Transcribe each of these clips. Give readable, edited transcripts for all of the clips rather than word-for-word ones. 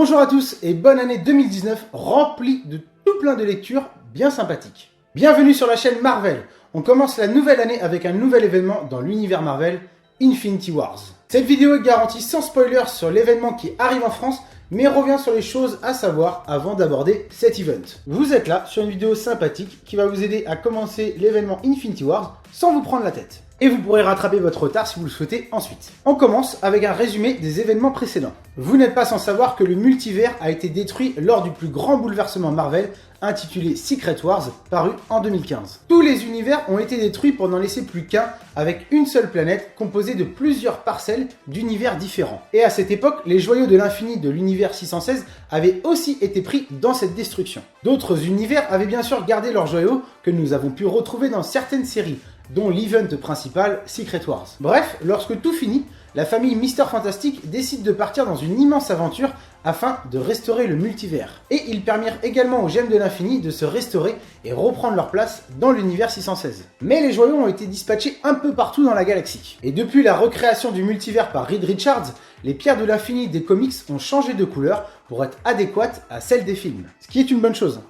Bonjour à tous et bonne année 2019 remplie de tout plein de lectures bien sympathiques. Bienvenue sur la chaîne Marvel. On commence la nouvelle année avec un nouvel événement dans l'univers Marvel, Infinity Wars. Cette vidéo est garantie sans spoiler sur l'événement qui arrive en France, mais revient sur les choses à savoir avant d'aborder cet event. Vous êtes là sur une vidéo sympathique qui va vous aider à commencer l'événement Infinity Wars sans vous prendre la tête. Et vous pourrez rattraper votre retard si vous le souhaitez ensuite. On commence avec un résumé des événements précédents. Vous n'êtes pas sans savoir que le multivers a été détruit lors du plus grand bouleversement Marvel, intitulé Secret Wars, paru en 2015. Tous les univers ont été détruits pour n'en laisser plus qu'un, avec une seule planète composée de plusieurs parcelles d'univers différents. Et à cette époque, les joyaux de l'infini de l'univers 616 avaient aussi été pris dans cette destruction. D'autres univers avaient bien sûr gardé leurs joyaux que nous avons pu retrouver dans certaines séries, dont l'event principal Secret Wars. Bref, lorsque tout finit, la famille Mister Fantastic décide de partir dans une immense aventure afin de restaurer le multivers. Et ils permirent également aux gemmes de l'infini de se restaurer et reprendre leur place dans l'univers 616. Mais les joyaux ont été dispatchés un peu partout dans la galaxie. Et depuis la recréation du multivers par Reed Richards, les pierres de l'infini des comics ont changé de couleur pour être adéquates à celles des films. Ce qui est une bonne chose.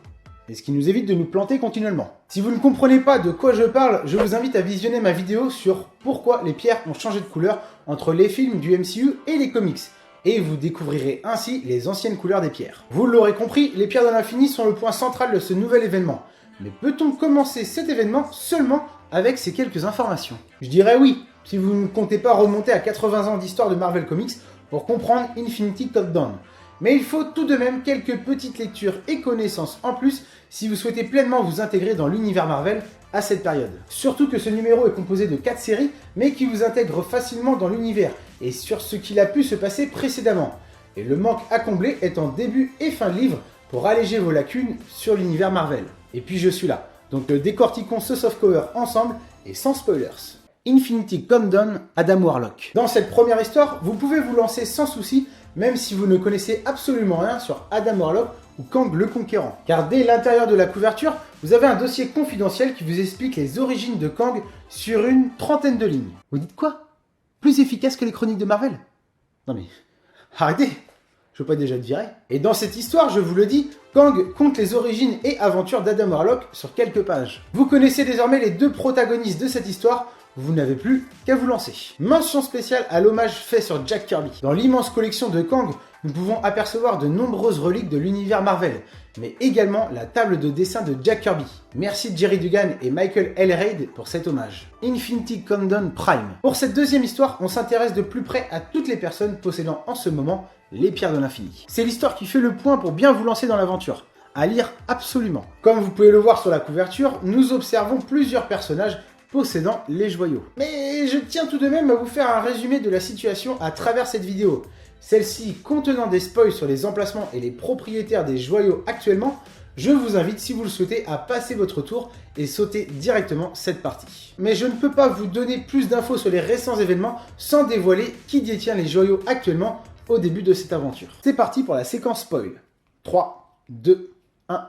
Et ce qui nous évite de nous planter continuellement. Si vous ne comprenez pas de quoi je parle, je vous invite à visionner ma vidéo sur pourquoi les pierres ont changé de couleur entre les films du MCU et les comics. Et vous découvrirez ainsi les anciennes couleurs des pierres. Vous l'aurez compris, les pierres de l'infini sont le point central de ce nouvel événement. Mais peut-on commencer cet événement seulement avec ces quelques informations? Je dirais oui, si vous ne comptez pas remonter à 80 ans d'histoire de Marvel Comics pour comprendre Infinity Countdown. Mais il faut tout de même quelques petites lectures et connaissances en plus si vous souhaitez pleinement vous intégrer dans l'univers Marvel à cette période. Surtout que ce numéro est composé de 4 séries, mais qui vous intègre facilement dans l'univers et sur ce qu'il a pu se passer précédemment. Et le manque à combler est en début et fin de livre pour alléger vos lacunes sur l'univers Marvel. Et puis je suis là, donc décortiquons ce softcover ensemble et sans spoilers. Infinity Countdown, Adam Warlock. Dans cette première histoire, vous pouvez vous lancer sans souci, même si vous ne connaissez absolument rien sur Adam Warlock ou Kang le Conquérant. Car dès l'intérieur de la couverture, vous avez un dossier confidentiel qui vous explique les origines de Kang sur une trentaine de lignes. Vous dites quoi? Plus efficace que les chroniques de Marvel? Non mais, arrêtez! Je veux pas déjà te virer. Et dans cette histoire, je vous le dis, Kang compte les origines et aventures d'Adam Warlock sur quelques pages. Vous connaissez désormais les deux protagonistes de cette histoire, vous n'avez plus qu'à vous lancer. Mention spéciale à l'hommage fait sur Jack Kirby. Dans l'immense collection de Kang, nous pouvons apercevoir de nombreuses reliques de l'univers Marvel, mais également la table de dessin de Jack Kirby. Merci Jerry Dugan et Michael L. Reid pour cet hommage. Infinity Countdown Prime. Pour cette deuxième histoire, on s'intéresse de plus près à toutes les personnes possédant en ce moment les pierres de l'infini. C'est l'histoire qui fait le point pour bien vous lancer dans l'aventure. À lire absolument. Comme vous pouvez le voir sur la couverture, nous observons plusieurs personnages possédant les joyaux. Mais je tiens tout de même à vous faire un résumé de la situation à travers cette vidéo. Celle-ci contenant des spoils sur les emplacements et les propriétaires des joyaux actuellement, je vous invite, si vous le souhaitez, à passer votre tour et sauter directement cette partie. Mais je ne peux pas vous donner plus d'infos sur les récents événements sans dévoiler qui détient les joyaux actuellement au début de cette aventure. C'est parti pour la séquence spoil. 3, 2, 1.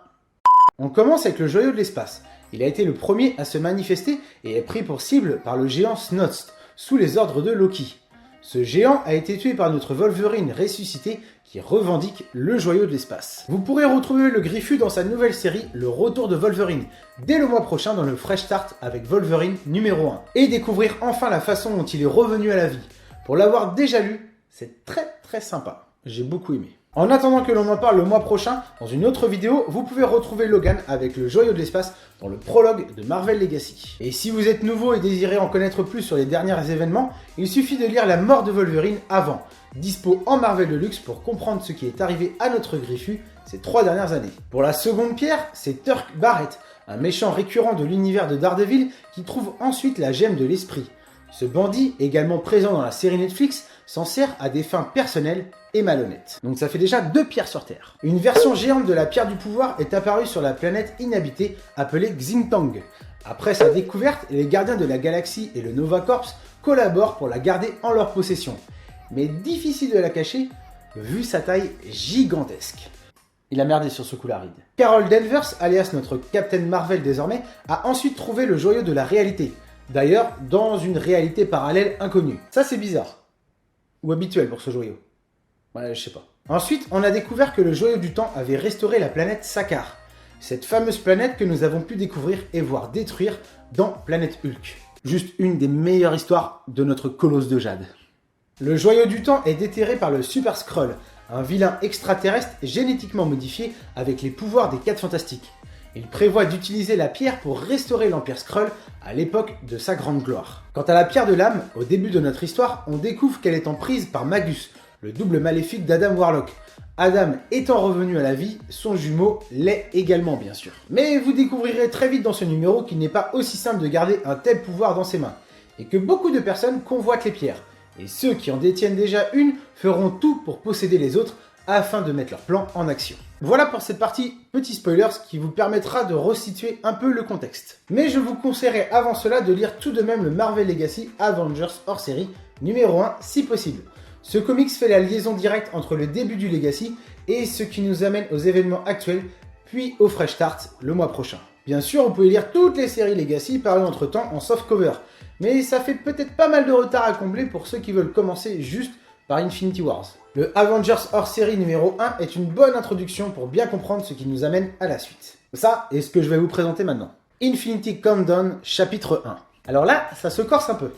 On commence avec le joyau de l'espace. Il a été le premier à se manifester et est pris pour cible par le géant Snost, sous les ordres de Loki. Ce géant a été tué par notre Wolverine ressuscité qui revendique le joyau de l'espace. Vous pourrez retrouver le Griffu dans sa nouvelle série Le Retour de Wolverine, dès le mois prochain dans le Fresh Start avec Wolverine numéro 1. Et découvrir enfin la façon dont il est revenu à la vie. Pour l'avoir déjà lu, c'est très sympa. J'ai beaucoup aimé. En attendant que l'on en parle le mois prochain, dans une autre vidéo, vous pouvez retrouver Logan avec le joyau de l'espace dans le prologue de Marvel Legacy. Et si vous êtes nouveau et désirez en connaître plus sur les derniers événements, il suffit de lire La mort de Wolverine avant, dispo en Marvel Deluxe pour comprendre ce qui est arrivé à notre Griffu ces 3 dernières années. Pour la seconde pierre, c'est Turk Barrett, un méchant récurrent de l'univers de Daredevil qui trouve ensuite la gemme de l'esprit. Ce bandit, également présent dans la série Netflix, s'en sert à des fins personnelles et malhonnêtes. Donc ça fait déjà 2 pierres sur Terre. Une version géante de la pierre du pouvoir est apparue sur la planète inhabitée appelée Xintang. Après sa découverte, les gardiens de la galaxie et le Nova Corps collaborent pour la garder en leur possession. Mais difficile de la cacher, vu sa taille gigantesque. Il a merdé sur ce coup-là, Reed. Carol Danvers, alias notre Captain Marvel désormais, a ensuite trouvé le joyau de la réalité. D'ailleurs, dans une réalité parallèle inconnue. Ça c'est bizarre. Ou habituel pour ce joyau. Ouais, je sais pas. Ensuite, on a découvert que le Joyau du Temps avait restauré la planète Sakaar. Cette fameuse planète que nous avons pu découvrir et voir détruire dans Planète Hulk. Juste une des meilleures histoires de notre colosse de jade. Le Joyau du Temps est déterré par le Super Skrull, un vilain extraterrestre génétiquement modifié avec les pouvoirs des 4 Fantastiques. Il prévoit d'utiliser la pierre pour restaurer l'Empire Skrull à l'époque de sa grande gloire. Quant à la pierre de l'âme, au début de notre histoire, on découvre qu'elle est en prise par Magus, le double maléfique d'Adam Warlock. Adam étant revenu à la vie, son jumeau l'est également bien sûr. Mais vous découvrirez très vite dans ce numéro qu'il n'est pas aussi simple de garder un tel pouvoir dans ses mains, et que beaucoup de personnes convoitent les pierres, et ceux qui en détiennent déjà une feront tout pour posséder les autres afin de mettre leur plan en action. Voilà pour cette partie petit spoilers qui vous permettra de resituer un peu le contexte. Mais je vous conseillerais avant cela de lire tout de même le Marvel Legacy Avengers hors série numéro 1 si possible. Ce comics fait la liaison directe entre le début du Legacy et ce qui nous amène aux événements actuels, puis au Fresh Start le mois prochain. Bien sûr, vous pouvez lire toutes les séries Legacy parues entre temps en softcover, mais ça fait peut-être pas mal de retard à combler pour ceux qui veulent commencer juste par Infinity Wars. Le Avengers hors série numéro 1 est une bonne introduction pour bien comprendre ce qui nous amène à la suite. Ça est ce que je vais vous présenter maintenant. Infinity Countdown chapitre 1. Alors là, ça se corse un peu.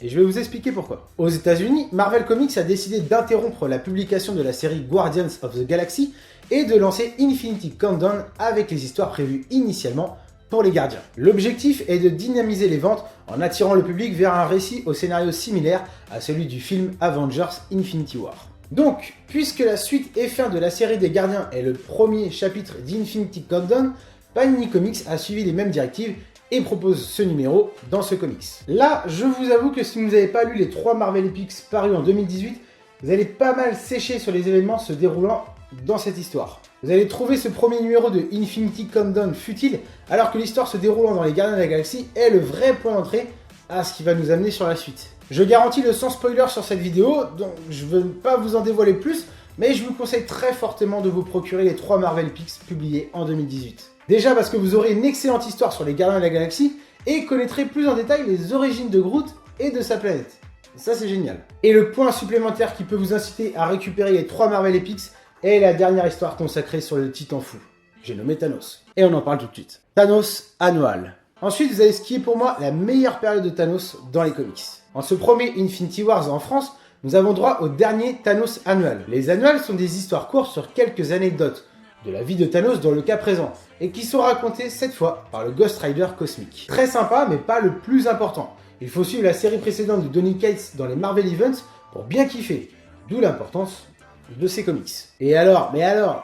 Et je vais vous expliquer pourquoi. Aux États-Unis, Marvel Comics a décidé d'interrompre la publication de la série Guardians of the Galaxy et de lancer Infinity Countdown avec les histoires prévues initialement pour les Gardiens. L'objectif est de dynamiser les ventes en attirant le public vers un récit au scénario similaire à celui du film Avengers Infinity War. Donc, puisque la suite et fin de la série des Gardiens est le premier chapitre d'Infinity Countdown, Panini Comics a suivi les mêmes directives et propose ce numéro dans ce comics. Là, je vous avoue que si vous n'avez pas lu les 3 Marvel Epics parus en 2018, vous allez pas mal sécher sur les événements se déroulant dans cette histoire. Vous allez trouver ce premier numéro de Infinity Countdown futile, alors que l'histoire se déroulant dans les Gardiens de la Galaxie est le vrai point d'entrée à ce qui va nous amener sur la suite. Je garantis le sans spoiler sur cette vidéo, donc je ne veux pas vous en dévoiler plus, mais je vous conseille très fortement de vous procurer les 3 Marvel Epics publiés en 2018. Déjà parce que vous aurez une excellente histoire sur les Gardiens de la Galaxie et connaîtrez plus en détail les origines de Groot et de sa planète. Ça c'est génial. Et le point supplémentaire qui peut vous inciter à récupérer les 3 Marvel Epics est la dernière histoire consacrée sur le Titan fou. J'ai nommé Thanos. Et on en parle tout de suite. Thanos annual. Ensuite vous avez ce qui est pour moi la meilleure période de Thanos dans les comics. En ce premier Infinity Wars en France, nous avons droit au dernier Thanos annual. Les annuals sont des histoires courtes sur quelques anecdotes de la vie de Thanos dans le cas présent, et qui sont racontés cette fois par le Ghost Rider cosmique. Très sympa, mais pas le plus important. Il faut suivre la série précédente de Donny Cates dans les Marvel Events pour bien kiffer, d'où l'importance de ces comics. Et alors,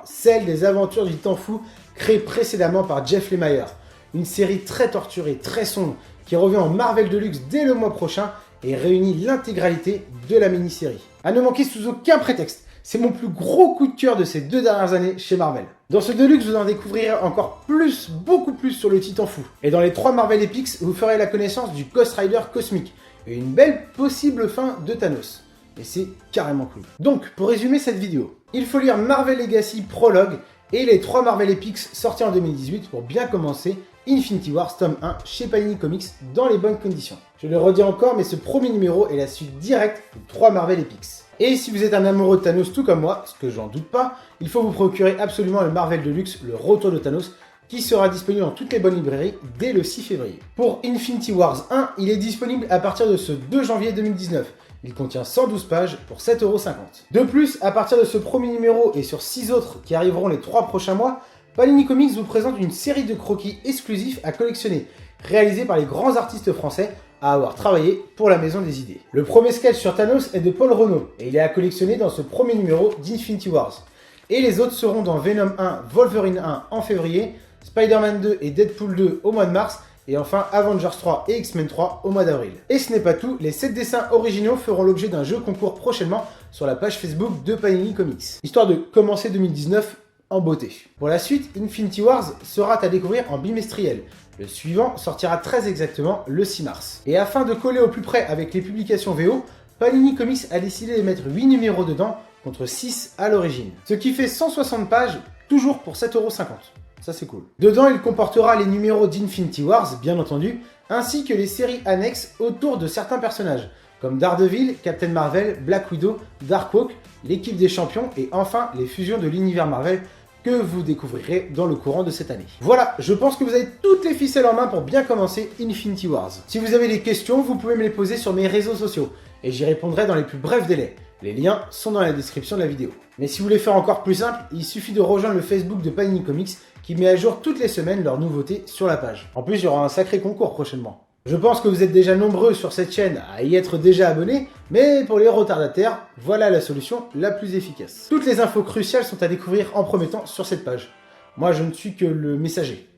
celle des aventures du temps fou créée précédemment par Jeff Lemire, une série très torturée, très sombre, qui revient en Marvel Deluxe dès le mois prochain et réunit l'intégralité de la mini-série. À ne manquer sous aucun prétexte. C'est mon plus gros coup de cœur de ces 2 dernières années chez Marvel. Dans ce Deluxe, vous en découvrirez encore plus, beaucoup plus sur le Titan fou. Et dans les 3 Marvel Epics, vous ferez la connaissance du Ghost Rider cosmique et une belle possible fin de Thanos. Et c'est carrément cool. Donc, pour résumer cette vidéo, il faut lire Marvel Legacy Prologue et les 3 Marvel Epics sortis en 2018 pour bien commencer Infinity Wars tome 1 chez Panini Comics dans les bonnes conditions. Je le redis encore, mais ce premier numéro est la suite directe des 3 Marvel Epics. Et si vous êtes un amoureux de Thanos tout comme moi, ce que j'en doute pas, il faut vous procurer absolument le Marvel Deluxe, le retour de Thanos, qui sera disponible dans toutes les bonnes librairies dès le 6 février. Pour Infinity Wars 1, il est disponible à partir de ce 2 janvier 2019. Il contient 112 pages pour 7,50 €. De plus, à partir de ce premier numéro et sur 6 autres qui arriveront les 3 prochains mois, Panini Comics vous présente une série de croquis exclusifs à collectionner, réalisés par les grands artistes français à avoir travaillé pour la Maison des Idées. Le premier sketch sur Thanos est de Paul Renaud, et il est à collectionner dans ce premier numéro d'Infinity Wars. Et les autres seront dans Venom 1, Wolverine 1 en février, Spider-Man 2 et Deadpool 2 au mois de mars, et enfin Avengers 3 et X-Men 3 au mois d'avril. Et ce n'est pas tout, les 7 dessins originaux feront l'objet d'un jeu concours prochainement sur la page Facebook de Panini Comics, histoire de commencer 2019 en beauté. Pour la suite, Infinity Wars sera à découvrir en bimestriel. Le suivant sortira très exactement le 6 mars. Et afin de coller au plus près avec les publications VO, Panini Comics a décidé de mettre 8 numéros dedans, contre 6 à l'origine. Ce qui fait 160 pages, toujours pour 7,50 €. Ça c'est cool. Dedans, il comportera les numéros d'Infinity Wars, bien entendu, ainsi que les séries annexes autour de certains personnages, comme Daredevil, Captain Marvel, Black Widow, Darkhawk, l'équipe des champions et enfin les fusions de l'univers Marvel que vous découvrirez dans le courant de cette année. Voilà, je pense que vous avez toutes les ficelles en main pour bien commencer Infinity Wars. Si vous avez des questions, vous pouvez me les poser sur mes réseaux sociaux et j'y répondrai dans les plus brefs délais. Les liens sont dans la description de la vidéo. Mais si vous voulez faire encore plus simple, il suffit de rejoindre le Facebook de Panini Comics qui met à jour toutes les semaines leurs nouveautés sur la page. En plus, il y aura un sacré concours prochainement. Je pense que vous êtes déjà nombreux sur cette chaîne à y être déjà abonnés, mais pour les retardataires, voilà la solution la plus efficace. Toutes les infos cruciales sont à découvrir en premier temps sur cette page. Moi, je ne suis que le messager,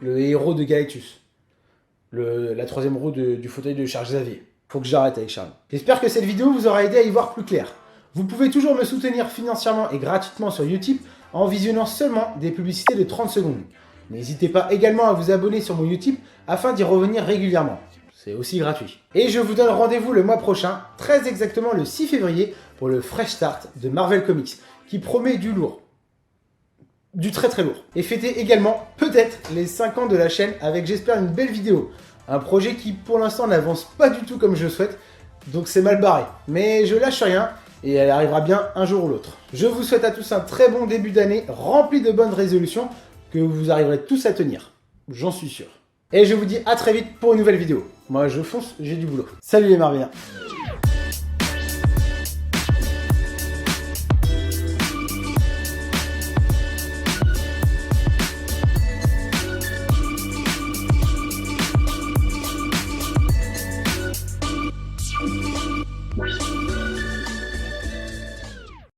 le héros de Galactus, la troisième roue du fauteuil de Charles Xavier. Faut que j'arrête avec Charles. J'espère que cette vidéo vous aura aidé à y voir plus clair. Vous pouvez toujours me soutenir financièrement et gratuitement sur YouTube en visionnant seulement des publicités de 30 secondes. N'hésitez pas également à vous abonner sur mon YouTube afin d'y revenir régulièrement. C'est aussi gratuit. Et je vous donne rendez-vous le mois prochain, très exactement le 6 février, pour le Fresh Start de Marvel Comics, qui promet du lourd. Du très très lourd. Et fêtez également, peut-être, les 5 ans de la chaîne avec, j'espère, une belle vidéo. Un projet qui, pour l'instant, n'avance pas du tout comme je le souhaite, donc c'est mal barré. Mais je lâche rien, et elle arrivera bien un jour ou l'autre. Je vous souhaite à tous un très bon début d'année, rempli de bonnes résolutions, que vous arriverez tous à tenir. J'en suis sûr. Et je vous dis à très vite pour une nouvelle vidéo. Moi je fonce, j'ai du boulot. Salut les Marviens.